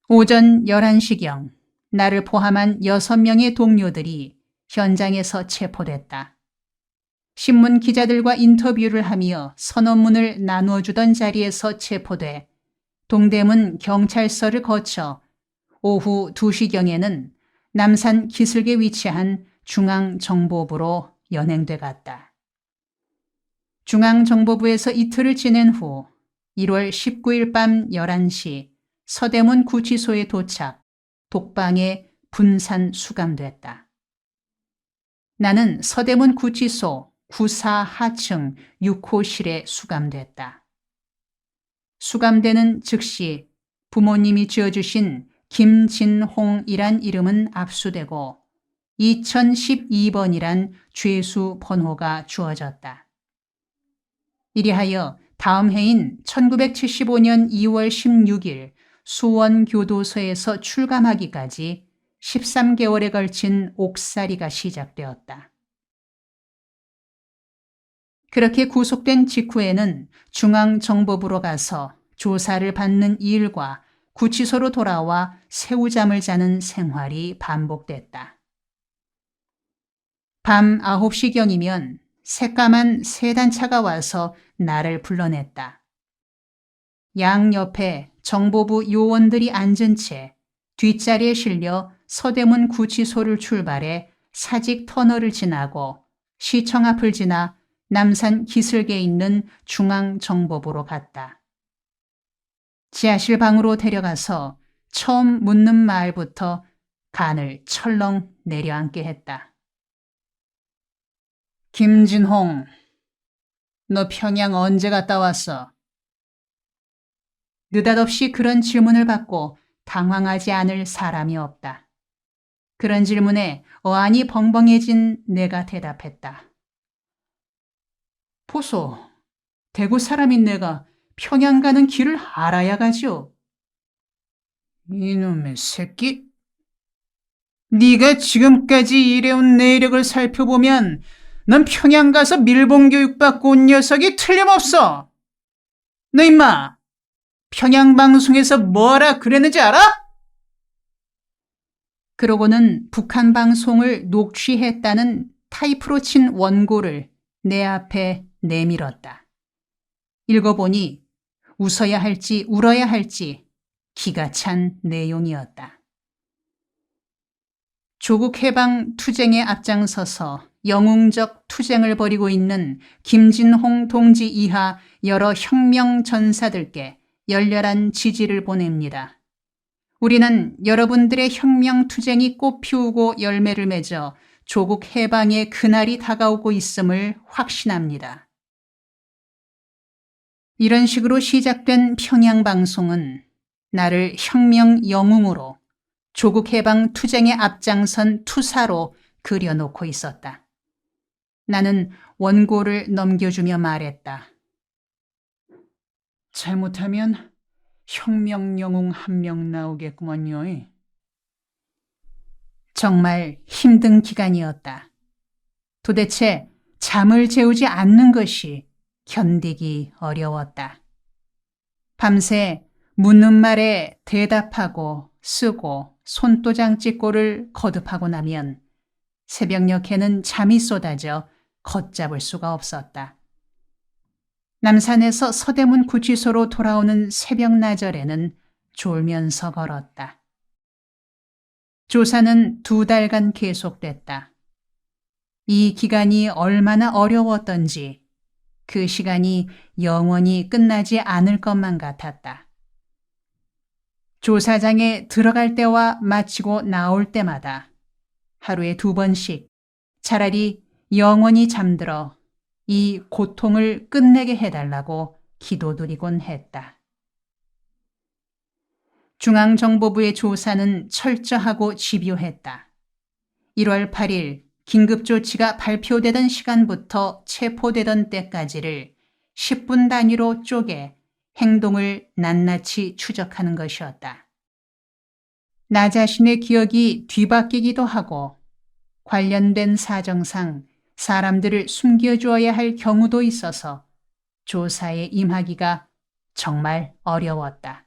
오전 11시경 나를 포함한 6명의 동료들이 현장에서 체포됐다. 신문 기자들과 인터뷰를 하며 선언문을 나누어주던 자리에서 체포돼 동대문 경찰서를 거쳐 오후 2시경에는 남산 기슭에 위치한 중앙정보부로 연행돼 갔다. 중앙정보부에서 이틀을 지낸 후 1월 19일 밤 11시 서대문 구치소에 도착, 독방에 분산 수감됐다. 나는 서대문 구치소 94 하층 6호실에 수감됐다. 수감되는 즉시 부모님이 지어주신 김진홍이란 이름은 압수되고 2012번이란 죄수 번호가 주어졌다. 이리하여 다음 해인 1975년 2월 16일 수원교도소에서 출감하기까지 13개월에 걸친 옥살이가 시작되었다. 그렇게 구속된 직후에는 중앙정보부로 가서 조사를 받는 일과 구치소로 돌아와 새우잠을 자는 생활이 반복됐다. 밤 9시경이면 새까만 세단차가 와서 나를 불러냈다. 양옆에 정보부 요원들이 앉은 채 뒷자리에 실려 서대문 구치소를 출발해 사직 터널을 지나고 시청 앞을 지나 남산 기슭에 있는 중앙정보부로 갔다. 지하실 방으로 데려가서 처음 묻는 말부터 간을 철렁 내려앉게 했다. 김진홍, 너 평양 언제 갔다 왔어? 느닷없이 그런 질문을 받고 당황하지 않을 사람이 없다. 그런 질문에 어안이 벙벙해진 내가 대답했다. 보소, 대구 사람인 내가 평양 가는 길을 알아야 가죠. 이놈의 새끼. 네가 지금까지 일해온 내력을 살펴보면 넌 평양 가서 밀봉 교육받고 온 녀석이 틀림없어. 너 임마 평양방송에서 뭐라 그랬는지 알아? 그러고는 북한 방송을 녹취했다는 타이프로 친 원고를 내 앞에 내밀었다. 읽어보니 웃어야 할지 울어야 할지 기가 찬 내용이었다. 조국 해방 투쟁에 앞장서서 영웅적 투쟁을 벌이고 있는 김진홍 동지 이하 여러 혁명 전사들께 열렬한 지지를 보냅니다. 우리는 여러분들의 혁명 투쟁이 꽃 피우고 열매를 맺어 조국 해방의 그날이 다가오고 있음을 확신합니다. 이런 식으로 시작된 평양방송은 나를 혁명 영웅으로 조국 해방 투쟁에 앞장선 투사로 그려놓고 있었다. 나는 원고를 넘겨주며 말했다. 잘못하면 혁명 영웅 한 명 나오겠구먼요. 정말 힘든 기간이었다. 도대체 잠을 재우지 않는 것이 견디기 어려웠다. 밤새 묻는 말에 대답하고 쓰고 손도장 찍고를 거듭하고 나면 새벽녘에는 잠이 쏟아져 걷잡을 수가 없었다. 남산에서 서대문 구치소로 돌아오는 새벽나절에는 졸면서 걸었다. 조사는 2달간 계속됐다. 이 기간이 얼마나 어려웠던지 그 시간이 영원히 끝나지 않을 것만 같았다. 조사장에 들어갈 때와 마치고 나올 때마다 하루에 2번씩 차라리 영원히 잠들어 이 고통을 끝내게 해달라고 기도드리곤 했다. 중앙정보부의 조사는 철저하고 집요했다. 1월 8일 긴급조치가 발표되던 시간부터 체포되던 때까지를 10분 단위로 쪼개 행동을 낱낱이 추적하는 것이었다. 나 자신의 기억이 뒤바뀌기도 하고 관련된 사정상 사람들을 숨겨주어야 할 경우도 있어서 조사에 임하기가 정말 어려웠다.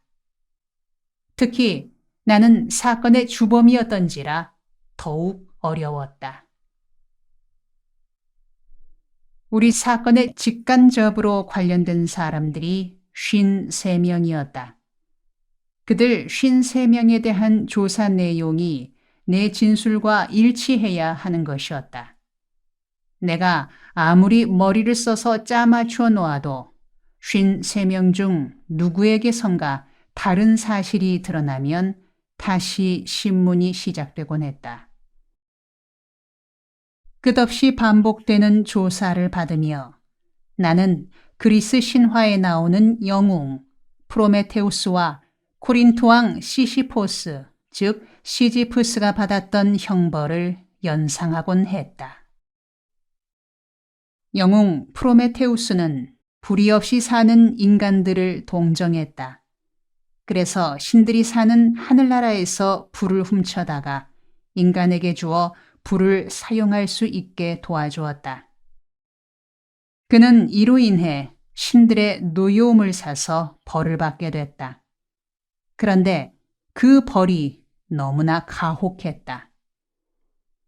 특히 나는 사건의 주범이었던지라 더욱 어려웠다. 우리 사건에 직간접으로 관련된 사람들이 53명이었다. 그들 53명에 대한 조사 내용이 내 진술과 일치해야 하는 것이었다. 내가 아무리 머리를 써서 짜맞추어 놓아도 53명 중 누구에게선가 다른 사실이 드러나면 다시 신문이 시작되곤 했다. 끝없이 반복되는 조사를 받으며 나는 그리스 신화에 나오는 영웅 프로메테우스와 코린토 왕 시시포스, 즉 시지프스가 받았던 형벌을 연상하곤 했다. 영웅 프로메테우스는 불이 없이 사는 인간들을 동정했다. 그래서 신들이 사는 하늘나라에서 불을 훔쳐다가 인간에게 주어 불을 사용할 수 있게 도와주었다. 그는 이로 인해 신들의 노여움을 사서 벌을 받게 됐다. 그런데 그 벌이 너무나 가혹했다.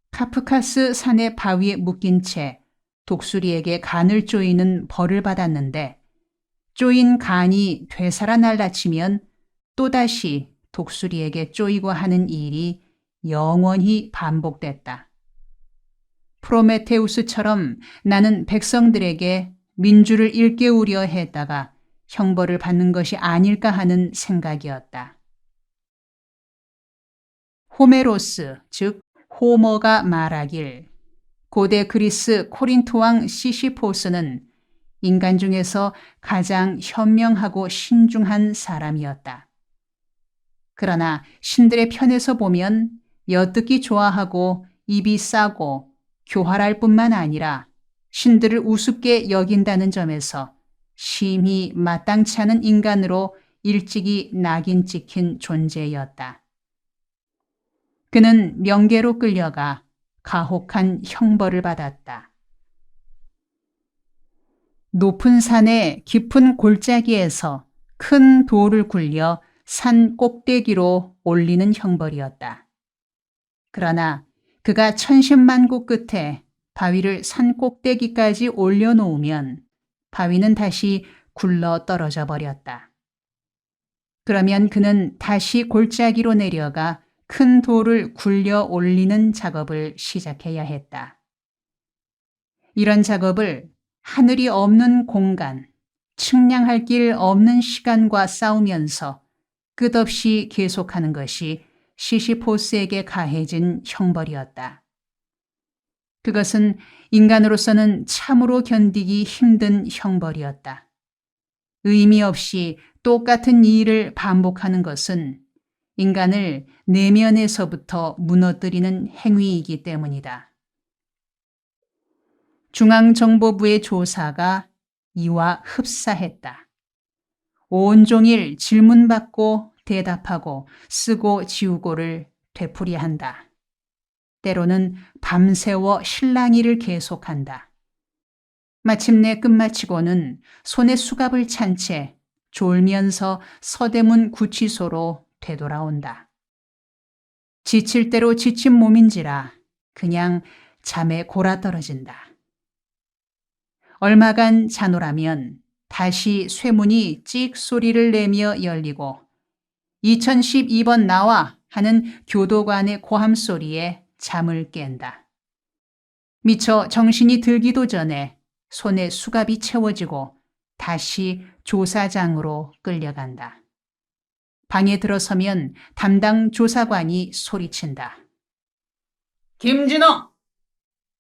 카프카스 산의 바위에 묶인 채 독수리에게 간을 조이는 벌을 받았는데 조인 간이 되살아 날라치면 또다시 독수리에게 쪼이고 하는 일이 영원히 반복됐다. 프로메테우스처럼 나는 백성들에게 민주를 일깨우려 했다가 형벌을 받는 것이 아닐까 하는 생각이었다. 호메로스, 즉 호머가 말하길 고대 그리스 코린토 왕 시시포스는 인간 중에서 가장 현명하고 신중한 사람이었다. 그러나 신들의 편에서 보면 엿듣기 좋아하고 입이 싸고 교활할 뿐만 아니라 신들을 우습게 여긴다는 점에서 심히 마땅치 않은 인간으로 일찍이 낙인 찍힌 존재였다. 그는 명계로 끌려가 가혹한 형벌을 받았다. 높은 산의 깊은 골짜기에서 큰 돌을 굴려 산 꼭대기로 올리는 형벌이었다. 그러나 그가 천신만고 끝에 바위를 산 꼭대기까지 올려놓으면 바위는 다시 굴러 떨어져 버렸다. 그러면 그는 다시 골짜기로 내려가 큰 돌을 굴려 올리는 작업을 시작해야 했다. 이런 작업을 하늘이 없는 공간, 측량할 길 없는 시간과 싸우면서 끝없이 계속하는 것이 시시포스에게 가해진 형벌이었다. 그것은 인간으로서는 참으로 견디기 힘든 형벌이었다. 의미 없이 똑같은 일을 반복하는 것은 인간을 내면에서부터 무너뜨리는 행위이기 때문이다. 중앙정보부의 조사가 이와 흡사했다. 온종일 질문받고 대답하고 쓰고 지우고를 되풀이한다. 때로는 밤새워 실랑이를 계속한다. 마침내 끝마치고는 손에 수갑을 찬 채 졸면서 서대문 구치소로 되돌아온다. 지칠 대로 지친 몸인지라 그냥 잠에 골아떨어진다. 얼마간 자노라면 다시 쇠문이 찍 소리를 내며 열리고 2012번 나와 하는 교도관의 고함 소리에 잠을 깬다. 미처 정신이 들기도 전에 손에 수갑이 채워지고 다시 조사장으로 끌려간다. 방에 들어서면 담당 조사관이 소리친다. 김진호!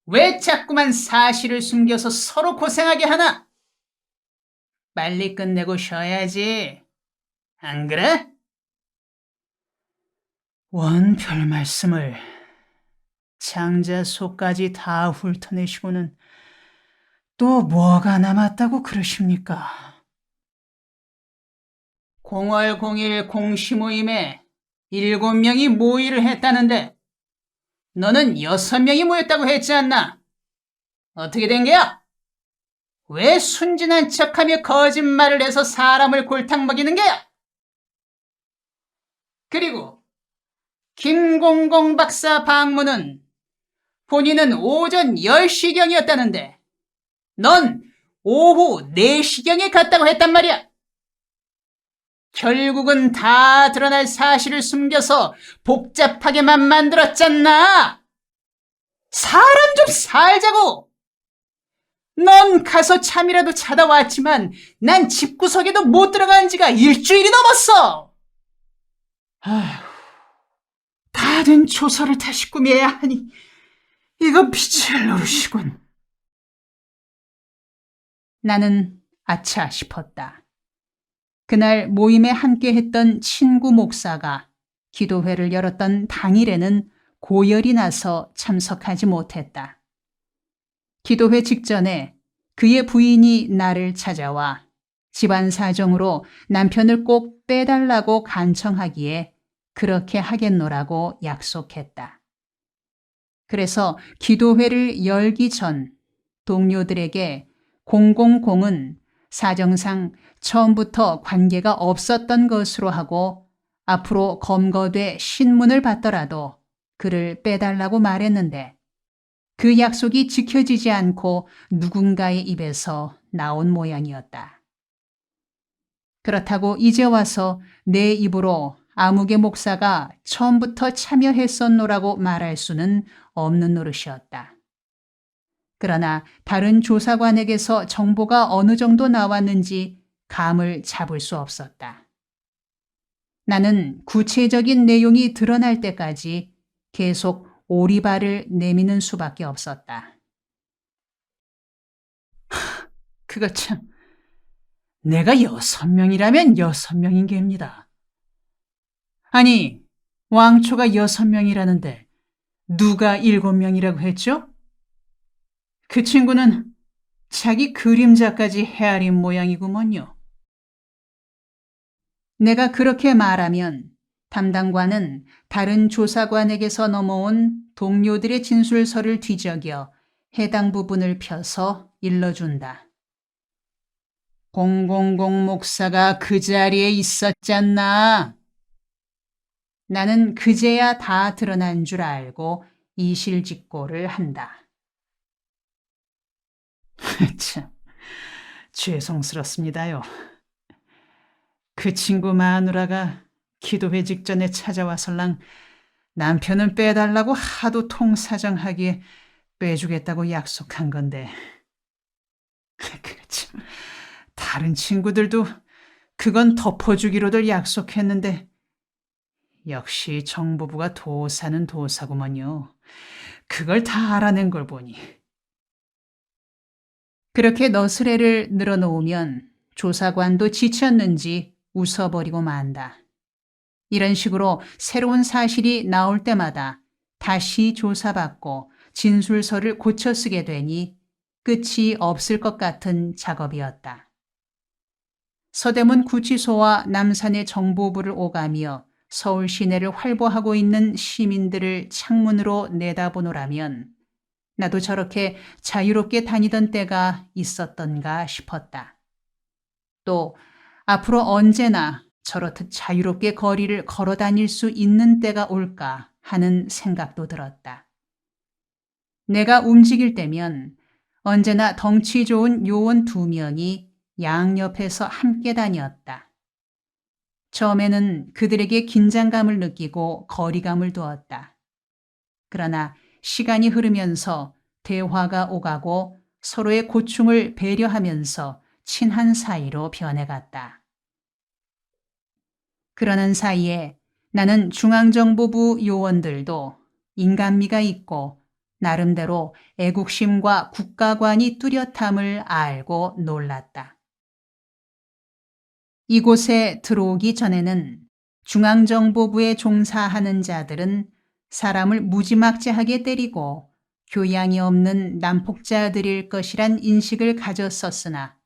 왜 자꾸만 사실을 숨겨서 서로 고생하게 하나? 빨리 끝내고 쉬어야지. 안 그래? 원 별 말씀을 장자 속까지 다 훑어내시고는 또 뭐가 남았다고 그러십니까? 0월 0일 공시 모임에 7명이 모의를 했다는데 너는 6명이 모였다고 했지 않나? 어떻게 된 게야? 왜 순진한 척하며 거짓말을 해서 사람을 골탕 먹이는 게야? 그리고 김공공 박사 방문은 본인은 오전 10시경이었다는데 넌 오후 4시경에 갔다고 했단 말이야. 결국은 다 드러날 사실을 숨겨서 복잡하게만 만들었잖아. 사람 좀 살자고. 넌 가서 잠이라도 자다 왔지만 난 집구석에도 못 들어간 지가 일주일이 넘었어. 아휴, 다 된 조서를 다시 꾸며야 하니 이거 빛을 노릇이군. 나는 아차 싶었다. 그날 모임에 함께했던 친구 목사가 기도회를 열었던 당일에는 고열이 나서 참석하지 못했다. 기도회 직전에 그의 부인이 나를 찾아와 집안 사정으로 남편을 꼭 빼달라고 간청하기에 그렇게 하겠노라고 약속했다. 그래서 기도회를 열기 전 동료들에게 000은 사정상 처음부터 관계가 없었던 것으로 하고 앞으로 검거돼 신문을 받더라도 그를 빼달라고 말했는데 그 약속이 지켜지지 않고 누군가의 입에서 나온 모양이었다. 그렇다고 이제 와서 내 입으로 아무개 목사가 처음부터 참여했었노라고 말할 수는 없는 노릇이었다. 그러나 다른 조사관에게서 정보가 어느 정도 나왔는지 감을 잡을 수 없었다. 나는 구체적인 내용이 드러날 때까지 계속 오리발을 내미는 수밖에 없었다. 그거 참, 내가 6명이라면 6명인 게입니다. 아니, 왕초가 6명이라는데 누가 7명이라고 했죠? 그 친구는 자기 그림자까지 헤아린 모양이구먼요. 내가 그렇게 말하면 담당관은 다른 조사관에게서 넘어온 동료들의 진술서를 뒤적여 해당 부분을 펴서 일러준다. 000 목사가 그 자리에 있었잖아. 나는 그제야 다 드러난 줄 알고 이실직고를 한다. 참, 죄송스럽습니다요. 그 친구 마누라가 기도회 직전에 찾아와설랑 남편은 빼달라고 하도 통사정하기에 빼주겠다고 약속한 건데. 참, 다른 친구들도 그건 덮어주기로들 약속했는데 역시 정보부가 도사는 도사구먼요. 그걸 다 알아낸 걸 보니. 그렇게 너스레를 늘어놓으면 조사관도 지쳤는지 웃어버리고 만다. 이런 식으로 새로운 사실이 나올 때마다 다시 조사받고 진술서를 고쳐 쓰게 되니 끝이 없을 것 같은 작업이었다. 서대문 구치소와 남산의 정보부를 오가며 서울 시내를 활보하고 있는 시민들을 창문으로 내다보노라면 나도 저렇게 자유롭게 다니던 때가 있었던가 싶었다. 또 앞으로 언제나 저렇듯 자유롭게 거리를 걸어 다닐 수 있는 때가 올까 하는 생각도 들었다. 내가 움직일 때면 언제나 덩치 좋은 요원 2명이 양옆에서 함께 다녔다. 처음에는 그들에게 긴장감을 느끼고 거리감을 두었다. 그러나 시간이 흐르면서 대화가 오가고 서로의 고충을 배려하면서 친한 사이로 변해갔다. 그러는 사이에 나는 중앙정보부 요원들도 인간미가 있고 나름대로 애국심과 국가관이 뚜렷함을 알고 놀랐다. 이곳에 들어오기 전에는 중앙정보부에 종사하는 자들은 사람을 무지막지하게 때리고 교양이 없는 난폭자들일 것이란 인식을 가졌었으나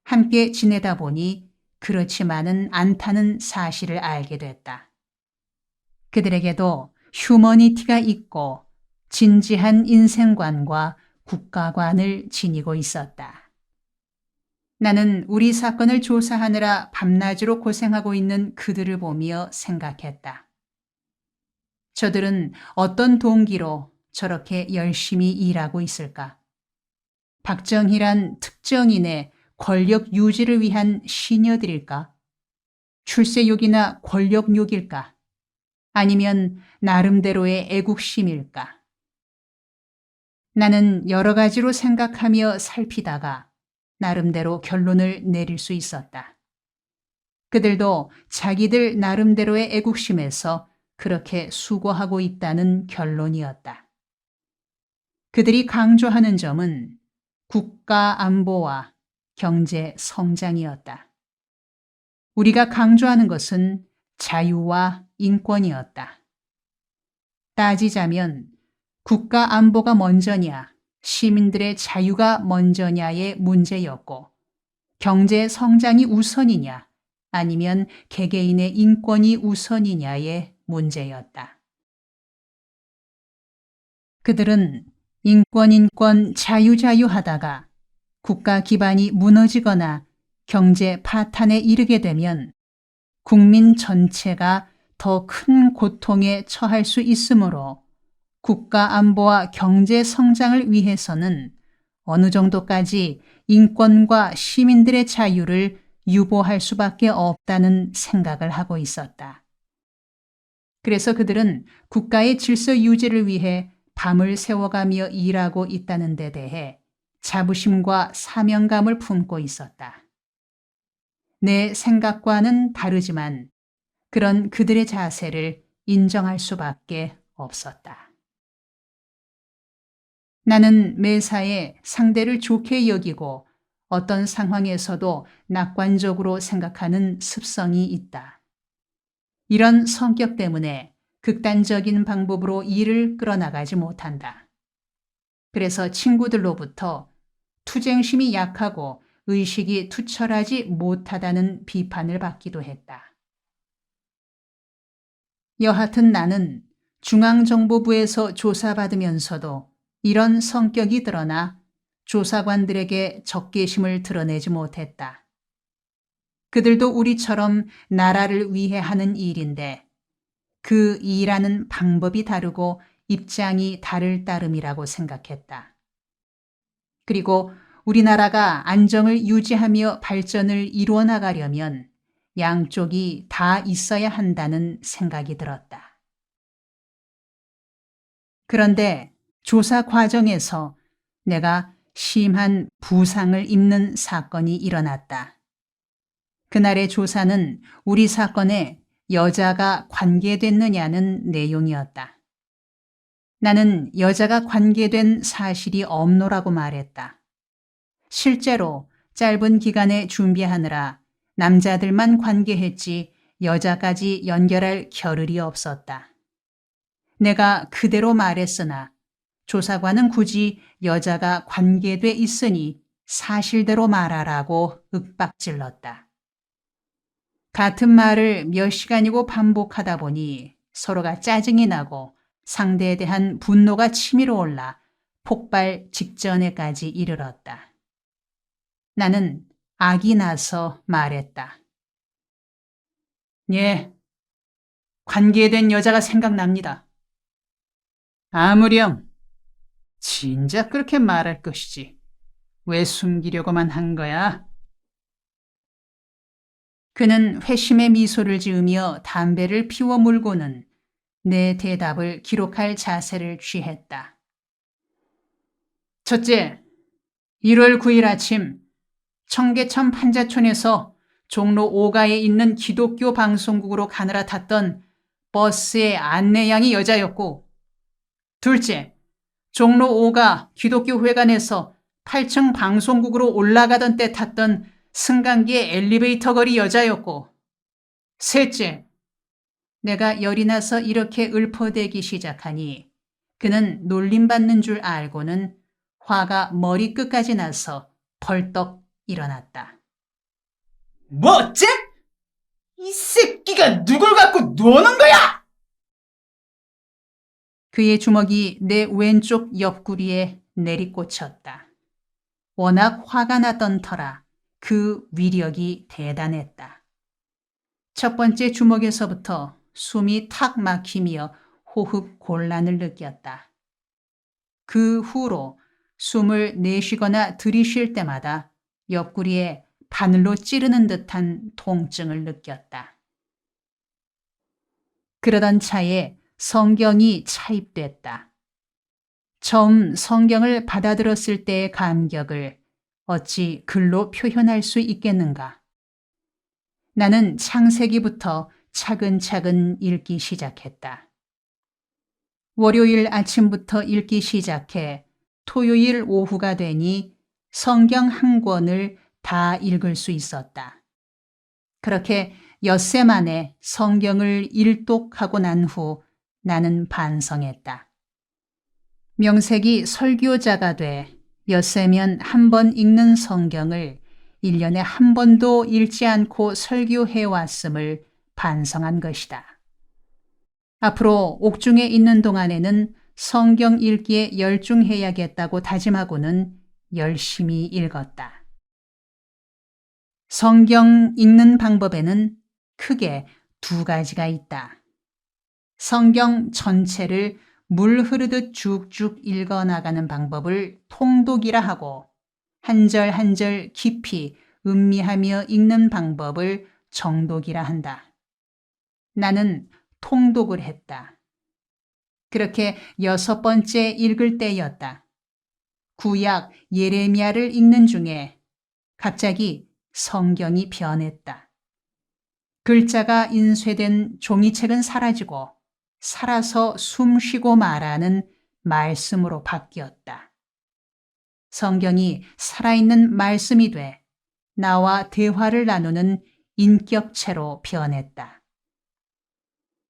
함께 지내다 보니 그렇지만은 않다는 사실을 알게 됐다. 그들에게도 휴머니티가 있고 진지한 인생관과 국가관을 지니고 있었다. 나는 우리 사건을 조사하느라 밤낮으로 고생하고 있는 그들을 보며 생각했다. 저들은 어떤 동기로 저렇게 열심히 일하고 있을까? 박정희란 특정인의 권력 유지를 위한 시녀들일까? 출세욕이나 권력욕일까? 아니면 나름대로의 애국심일까? 나는 여러 가지로 생각하며 살피다가 나름대로 결론을 내릴 수 있었다. 그들도 자기들 나름대로의 애국심에서 그렇게 수고하고 있다는 결론이었다. 그들이 강조하는 점은 국가 안보와 경제 성장이었다. 우리가 강조하는 것은 자유와 인권이었다. 따지자면 국가 안보가 먼저냐, 시민들의 자유가 먼저냐의 문제였고, 경제 성장이 우선이냐, 아니면 개개인의 인권이 우선이냐의 문제였다. 그들은 인권, 자유 하다가 국가 기반이 무너지거나 경제 파탄에 이르게 되면 국민 전체가 더 큰 고통에 처할 수 있으므로 국가 안보와 경제 성장을 위해서는 어느 정도까지 인권과 시민들의 자유를 유보할 수밖에 없다는 생각을 하고 있었다. 그래서 그들은 국가의 질서 유지를 위해 밤을 새워가며 일하고 있다는 데 대해 자부심과 사명감을 품고 있었다. 내 생각과는 다르지만 그런 그들의 자세를 인정할 수밖에 없었다. 나는 매사에 상대를 좋게 여기고 어떤 상황에서도 낙관적으로 생각하는 습성이 있다. 이런 성격 때문에 극단적인 방법으로 일을 끌어나가지 못한다. 그래서 친구들로부터 투쟁심이 약하고 의식이 투철하지 못하다는 비판을 받기도 했다. 여하튼 나는 중앙정보부에서 조사받으면서도 이런 성격이 드러나 조사관들에게 적개심을 드러내지 못했다. 그들도 우리처럼 나라를 위해 하는 일인데 그 일하는 방법이 다르고 입장이 다를 따름이라고 생각했다. 그리고 우리나라가 안정을 유지하며 발전을 이루어 나가려면 양쪽이 다 있어야 한다는 생각이 들었다. 그런데 조사 과정에서 내가 심한 부상을 입는 사건이 일어났다. 그날의 조사는 우리 사건에 여자가 관계됐느냐는 내용이었다. 나는 여자가 관계된 사실이 없노라고 말했다. 실제로 짧은 기간에 준비하느라 남자들만 관계했지 여자까지 연결할 겨를이 없었다. 내가 그대로 말했으나 조사관은 굳이 여자가 관계돼 있으니 사실대로 말하라고 윽박질렀다. 같은 말을 몇 시간이고 반복하다 보니 서로가 짜증이 나고 상대에 대한 분노가 치밀어 올라 폭발 직전에까지 이르렀다. 나는 악이 나서 말했다. 예, 관계된 여자가 생각납니다. 아무렴, 진작 그렇게 말할 것이지. 왜 숨기려고만 한 거야? 그는 회심의 미소를 지으며 담배를 피워 물고는 내 대답을 기록할 자세를 취했다. 첫째, 1월 9일 아침 청계천 판자촌에서 종로 5가에 있는 기독교 방송국으로 가느라 탔던 버스의 안내양이 여자였고, 둘째, 종로 5가 기독교 회관에서 8층 방송국으로 올라가던 때 탔던 승강기의 엘리베이터 거리 여자였고, 셋째, 내가 열이 나서 이렇게 읊어대기 시작하니 그는 놀림받는 줄 알고는 화가 머리끝까지 나서 벌떡 일어났다. 뭐 어째? 이 새끼가 누굴 갖고 노는 거야? 그의 주먹이 내 왼쪽 옆구리에 내리꽂혔다. 워낙 화가 났던 터라 그 위력이 대단했다. 첫 번째 주먹에서부터 숨이 탁 막히며 호흡 곤란을 느꼈다. 그 후로 숨을 내쉬거나 들이쉴 때마다 옆구리에 바늘로 찌르는 듯한 통증을 느꼈다. 그러던 차에 성경이 차입됐다. 처음 성경을 받아들었을 때의 감격을 어찌 글로 표현할 수 있겠는가? 나는 창세기부터 차근차근 읽기 시작했다. 월요일 아침부터 읽기 시작해 토요일 오후가 되니 성경 한 권을 다 읽을 수 있었다. 그렇게 엿새 만에 성경을 일독하고 난 후 나는 반성했다. 명색이 설교자가 돼 엿새면 한 번 읽는 성경을 1년에 한 번도 읽지 않고 설교해 왔음을 반성한 것이다. 앞으로 옥중에 있는 동안에는 성경 읽기에 열중해야겠다고 다짐하고는 열심히 읽었다. 성경 읽는 방법에는 크게 두 가지가 있다. 성경 전체를 물 흐르듯 쭉쭉 읽어나가는 방법을 통독이라 하고 한 절 한 절 깊이 음미하며 읽는 방법을 정독이라 한다. 나는 통독을 했다. 그렇게 6번째 읽을 때였다. 구약 예레미야를 읽는 중에 갑자기 성경이 변했다. 글자가 인쇄된 종이책은 사라지고 살아서 숨쉬고 말하는 말씀으로 바뀌었다. 성경이 살아있는 말씀이 돼 나와 대화를 나누는 인격체로 변했다.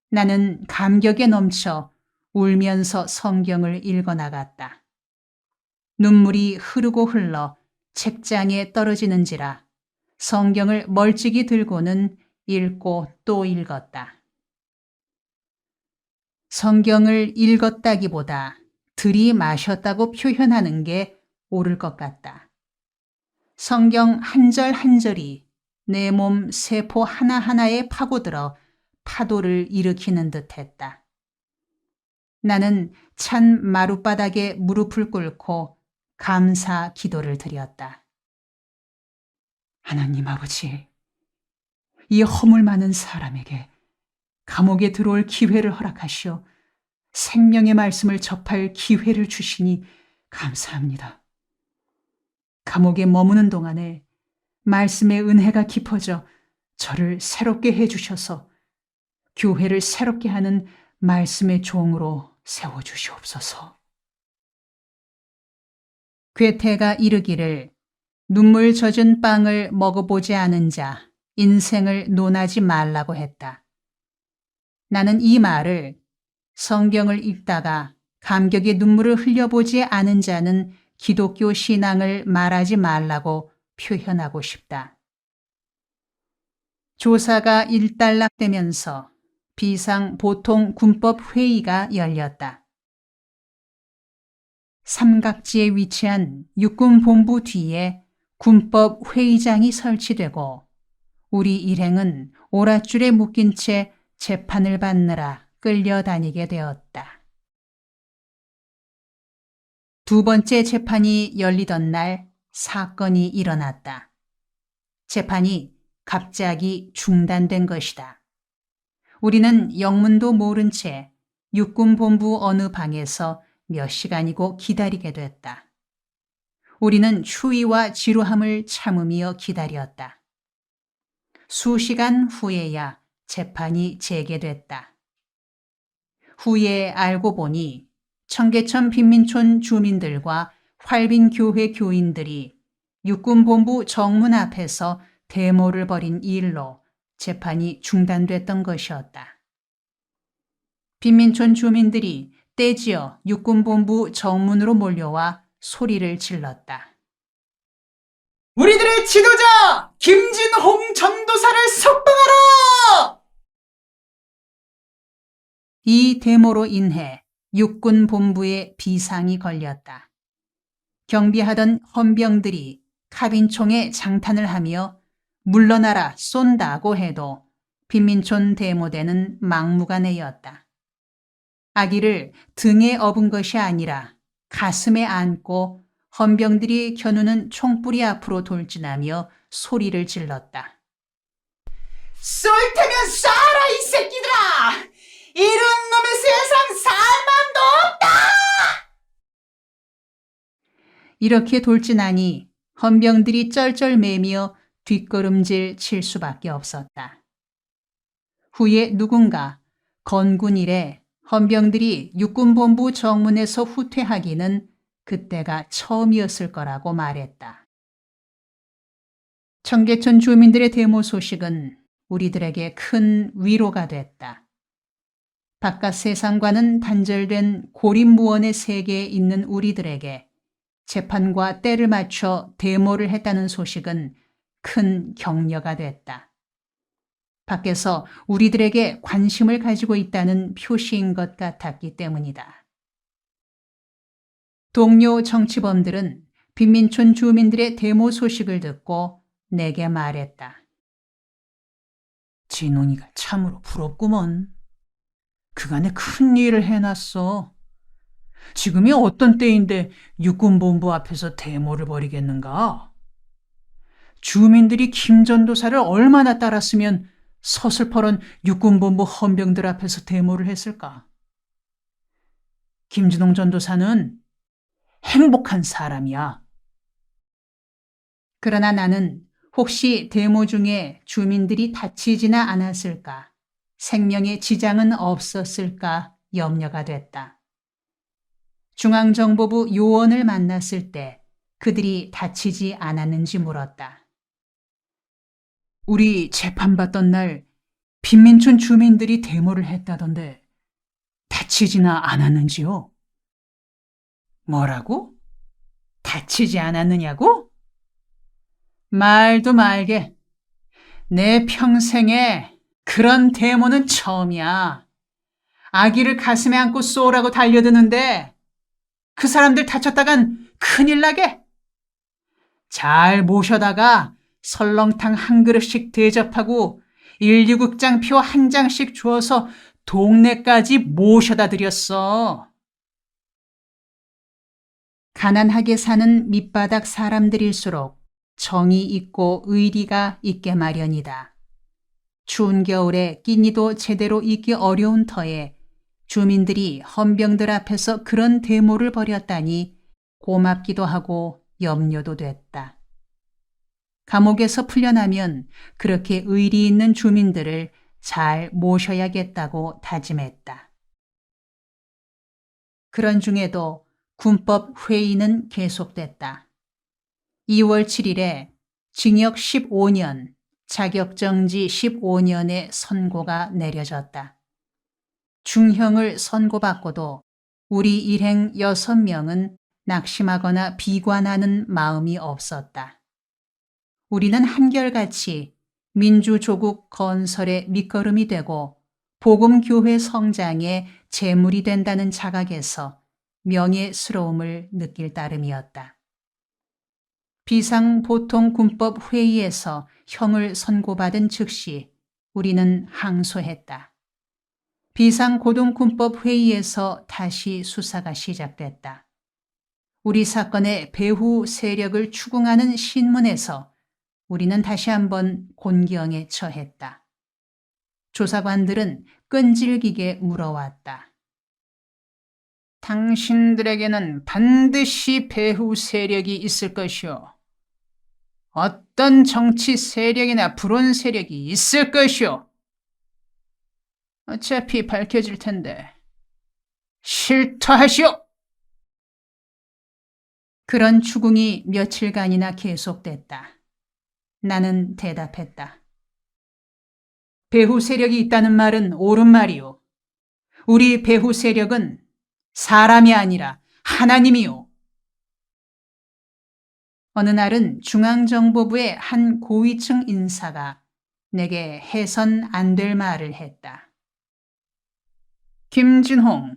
나는 감격에 넘쳐 울면서 성경을 읽어나갔다. 눈물이 흐르고 흘러 책장에 떨어지는지라 성경을 멀찍이 들고는 읽고 또 읽었다. 성경을 읽었다기보다 들이마셨다고 표현하는 게 옳을 것 같다. 성경 한 절 한 절이 내 몸 세포 하나하나에 파고들어 파도를 일으키는 듯했다. 나는 찬 마룻바닥에 무릎을 꿇고 감사 기도를 드렸다. 하나님 아버지, 이 허물 많은 사람에게 감옥에 들어올 기회를 허락하시어 생명의 말씀을 접할 기회를 주시니 감사합니다. 감옥에 머무는 동안에 말씀의 은혜가 깊어져 저를 새롭게 해주셔서 교회를 새롭게 하는 말씀의 종으로 세워주시옵소서. 괴테가 이르기를 눈물 젖은 빵을 먹어보지 않은 자 인생을 논하지 말라고 했다. 나는 이 말을 성경을 읽다가 감격의 눈물을 흘려보지 않은 자는 기독교 신앙을 말하지 말라고 표현하고 싶다. 조사가 일단락되면서 비상 보통 군법 회의가 열렸다. 삼각지에 위치한 육군본부 뒤에 군법 회의장이 설치되고 우리 일행은 오랏줄에 묶인 채 재판을 받느라 끌려다니게 되었다. 두 번째 재판이 열리던 날 사건이 일어났다. 재판이 갑자기 중단된 것이다. 우리는 영문도 모른 채 육군본부 어느 방에서 몇 시간이고 기다리게 됐다. 우리는 추위와 지루함을 참으며 기다렸다. 수시간 후에야 재판이 재개됐다. 후에 알고 보니 청계천 빈민촌 주민들과 활빈교회 교인들이 육군본부 정문 앞에서 데모를 벌인 일로 재판이 중단됐던 것이었다. 빈민촌 주민들이 떼지어 육군본부 정문으로 몰려와 소리를 질렀다. 우리들의 지도자 김진홍 전도사를 석방하라! 이 데모로 인해 육군본부에 비상이 걸렸다. 경비하던 헌병들이 카빈총에 장탄을 하며 물러나라 쏜다고 해도 빈민촌 데모대는 막무가내였다. 아기를 등에 업은 것이 아니라 가슴에 안고 헌병들이 겨누는 총뿌리 앞으로 돌진하며 소리를 질렀다. 쏠 테면 쏴라, 이 새끼들아! 이런 놈의 세상 살 맘도 없다! 이렇게 돌진하니 헌병들이 쩔쩔매며 뒷걸음질 칠 수밖에 없었다. 후에 누군가 건군 이래 헌병들이 육군본부 정문에서 후퇴하기는 그때가 처음이었을 거라고 말했다. 청계천 주민들의 데모 소식은 우리들에게 큰 위로가 됐다. 바깥 세상과는 단절된 고립무원의 세계에 있는 우리들에게 재판과 때를 맞춰 데모를 했다는 소식은 큰 격려가 됐다. 밖에서 우리들에게 관심을 가지고 있다는 표시인 것 같았기 때문이다. 동료 정치범들은 빈민촌 주민들의 데모 소식을 듣고 내게 말했다. 진홍이가 참으로 부럽구먼. 그간에 큰 일을 해놨어. 지금이 어떤 때인데 육군본부 앞에서 데모를 벌이겠는가? 주민들이 김전도사를 얼마나 따랐으면 서슬퍼런 육군본부 헌병들 앞에서 데모를 했을까? 김진홍 전도사는 행복한 사람이야. 그러나 나는 혹시 데모 중에 주민들이 다치지나 않았을까, 생명에 지장은 없었을까 염려가 됐다. 중앙정보부 요원을 만났을 때 그들이 다치지 않았는지 물었다. 우리 재판받던 날 빈민촌 주민들이 데모를 했다던데 다치지나 않았는지요? 뭐라고? 다치지 않았느냐고? 말도 말게. 내 평생에 그런 데모는 처음이야. 아기를 가슴에 안고 쏘라고 달려드는데 그 사람들 다쳤다간 큰일 나게. 잘 모셔다가 설렁탕 한 그릇씩 대접하고 119극장 표 한 장씩 주어서 동네까지 모셔다 드렸어. 가난하게 사는 밑바닥 사람들일수록 정이 있고 의리가 있게 마련이다. 추운 겨울에 끼니도 제대로 있기 어려운 터에 주민들이 헌병들 앞에서 그런 데모를 벌였다니 고맙기도 하고 염려도 됐다. 감옥에서 풀려나면 그렇게 의리 있는 주민들을 잘 모셔야겠다고 다짐했다. 그런 중에도 군법 회의는 계속됐다. 2월 7일에 징역 15년, 자격정지 15년의 선고가 내려졌다. 중형을 선고받고도 우리 일행 6명은 낙심하거나 비관하는 마음이 없었다. 우리는 한결같이 민주조국 건설의 밑거름이 되고 복음교회 성장의 재물이 된다는 자각에서 명예스러움을 느낄 따름이었다. 비상보통군법회의에서 형을 선고받은 즉시 우리는 항소했다. 비상고등군법회의에서 다시 수사가 시작됐다. 우리 사건의 배후 세력을 추궁하는 신문에서 우리는 다시 한번 곤경에 처했다. 조사관들은 끈질기게 물어왔다. 당신들에게는 반드시 배후 세력이 있을 것이오. 어떤 정치 세력이나 불온 세력이 있을 것이오. 어차피 밝혀질 텐데 실토하시오. 그런 추궁이 며칠간이나 계속됐다. 나는 대답했다. 배후 세력이 있다는 말은 옳은 말이오. 우리 배후 세력은 사람이 아니라 하나님이오. 어느 날은 중앙정보부의 한 고위층 인사가 내게 해선 안 될 말을 했다. 김진홍,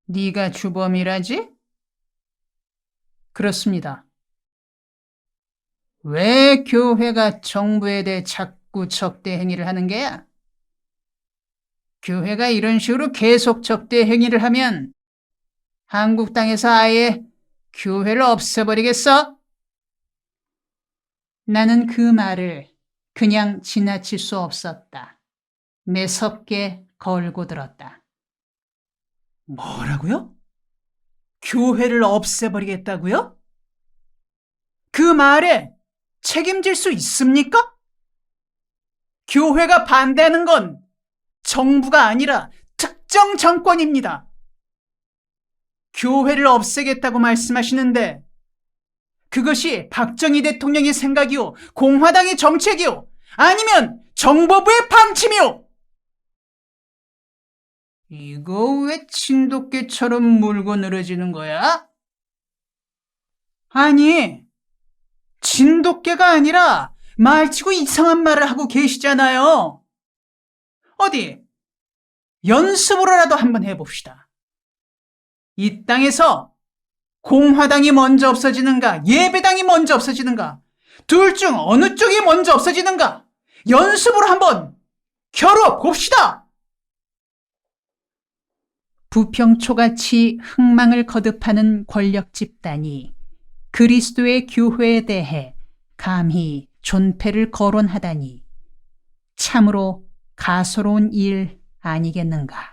네가 주범이라지? 그렇습니다. 왜 교회가 정부에 대해 자꾸 적대 행위를 하는 게야? 교회가 이런 식으로 계속 적대 행위를 하면 한국 땅에서 아예 교회를 없애버리겠어? 나는 그 말을 그냥 지나칠 수 없었다. 매섭게 걸고 들었다. 뭐라고요? 교회를 없애버리겠다고요? 그 말에 책임질 수 있습니까? 교회가 반대하는 건 정부가 아니라 특정 정권입니다. 교회를 없애겠다고 말씀하시는데 그것이 박정희 대통령의 생각이요, 공화당의 정책이요, 아니면 정보부의 방침이요? 이거 왜 진돗개처럼 물고 늘어지는 거야? 아니, 진돗개가 아니라 말치고 이상한 말을 하고 계시잖아요. 어디 연습으로라도 한번 해봅시다. 이 땅에서 공화당이 먼저 없어지는가, 예배당이 먼저 없어지는가, 둘 중 어느 쪽이 먼저 없어지는가, 연습으로 한번 겨뤄봅시다. 부평초같이 흥망을 거듭하는 권력 집단이 그리스도의 교회에 대해 감히 존폐를 거론하다니 참으로 가소로운 일 아니겠는가.